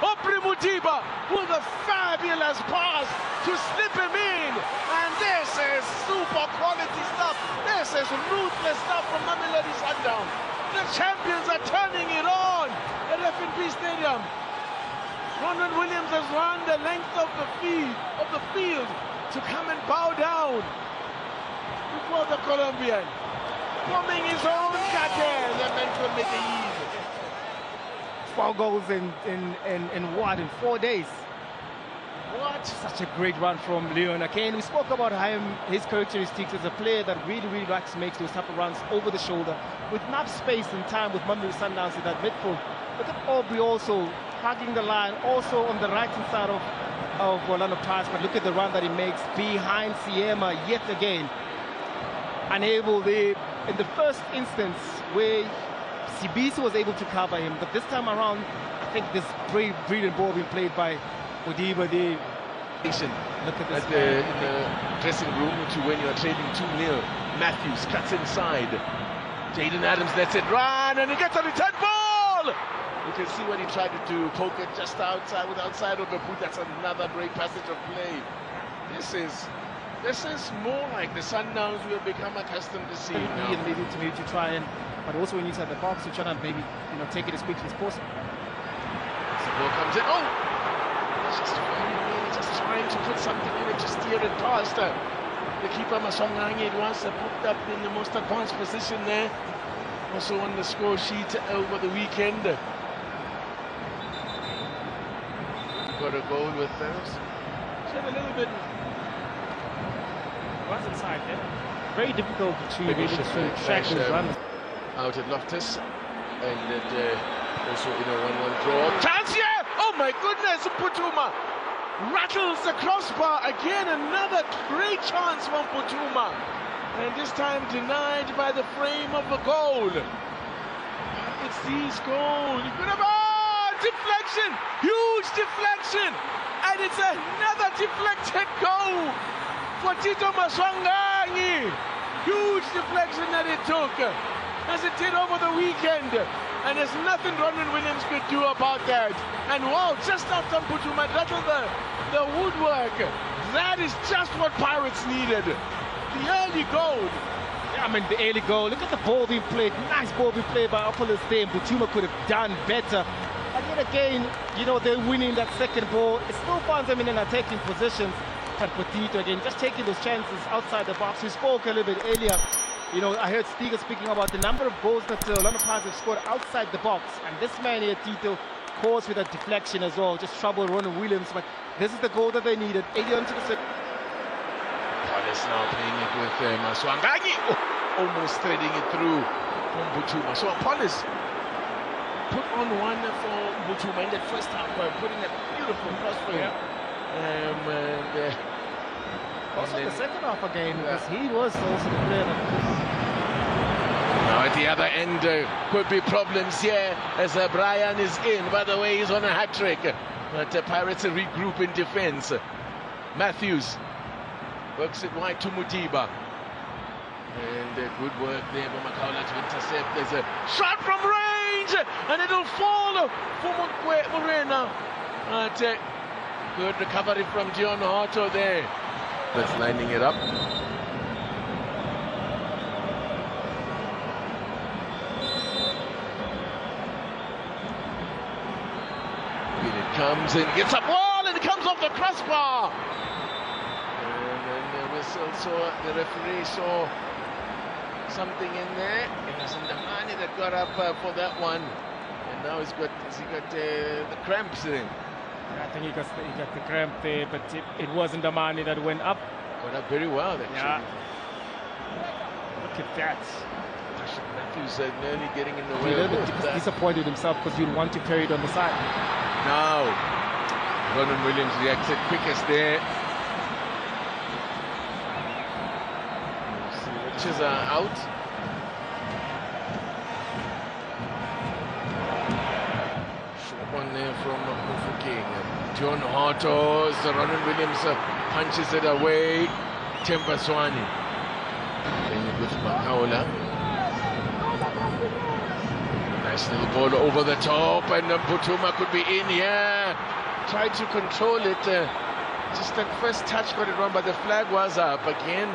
Opri Mutiba with a fabulous pass to slip him in. And this is super quality stuff. This is ruthless stuff from Mamelodi Sundowns. The champions are turning it on at FNB Stadium. Ronald Williams has run the length of the field to come and bow down before the Colombian, forming his own cartel and then to make it easy. 4 goals in what, in 4 days? What? Such a great run from Leon Akane. We spoke about his characteristics as a player that really likes to make those type of runs over the shoulder with enough space and time with Mamelodi Sundowns in that midfield. Look at Aubrey also hugging the line, also on the right hand side of Orlando Pirates, but look at the run that he makes behind Siema yet again. Unable there in the first instance where Sibisi was able to cover him, but this time around I think this brilliant ball being played by Odiba there. Look at this in the dressing room to when you're trading 2-0. Matthews cuts inside. Jaden Adams lets it run and he gets a return ball. You can see what he tried to do, poke it just outside of the boot. That's another great passage of play. This is more like the Sundowns we have become accustomed to seeing now. Maybe to try and, but also when you inside the box, you try to maybe take it as quickly as possible. The ball comes in. Oh, just trying to put something in it to steer it past. The keeper Maswanganyi was put up in the most advanced position there. Also on the score sheet over the weekend. Got a goal with those. Shed a little bit. Runs inside there. Very difficult to be able to track those runs. Out at Loftus. And also in a 1-1 draw. Chance here! Oh my goodness! Putuma rattles the crossbar again. Another great chance from Putuma. And this time denied by the frame of the goal. It's these goals. Deflection! Huge deflection! And it's another deflected goal for Tito Maswanganyi. Huge deflection that it took, as it did over the weekend. And there's nothing Ronald Williams could do about that. And wow, just after Putuma rattled the woodwork, that is just what Pirates needed. The early goal. Yeah, I mean the early goal. Look at the ball being played. Nice ball being played by Apollos there. Putuma could have done better. And yet again, they're winning that second ball. It still finds them in an attacking position. But Potito again, just taking those chances outside the box. We spoke a little bit earlier. I heard Stiga speaking about the number of goals that Orlando Pirates have scored outside the box. And this man here, Tito, caused with a deflection as well. Just troubled Ronald Williams. But this is the goal that they needed. 80 onto the second. Palace now playing it with Maswanganyi. Almost threading it through from Butuma. So Palace put on one for Butuma in that first half by putting a beautiful cross for him. Also the second half again, because he was also the player that... Now at the other end could be problems here as Brian is in. By the way, he's on a hat-trick. But Pirates regroup in defense. Matthews works it wide to Mutiba. And good work there by Makaula to intercept. There's a shot from range, and it'll fall for Morena. But good recovery from Dion Otto there. That's lining it up. And it comes and gets up wall, and it comes off the crossbar. And then the whistle saw, the referee saw something in there. It was Ndamani that got up for that one, and now he got the cramps in. I think he got the cramp there, but it wasn't Ndamani that went up. Got up very well, actually. Yeah. Look at that. Matthews nearly getting in the way. He's a little bit disappointed himself because you'd want to carry it on the side. Now, Ronald Williams reacted quickest there. Which are out. Short one there from Kofu King. John Otto, Ronald Williams punches it away. Tembaswani. Playing it with Makaula. Nice little ball over the top, and Butuma could be in here. Tried to control it. Just that first touch got it wrong, but the flag was up again.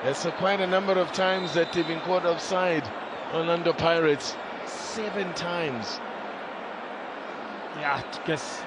There's quite a number of times that they've been caught offside, Orlando Pirates. 7 times. Yeah, I guess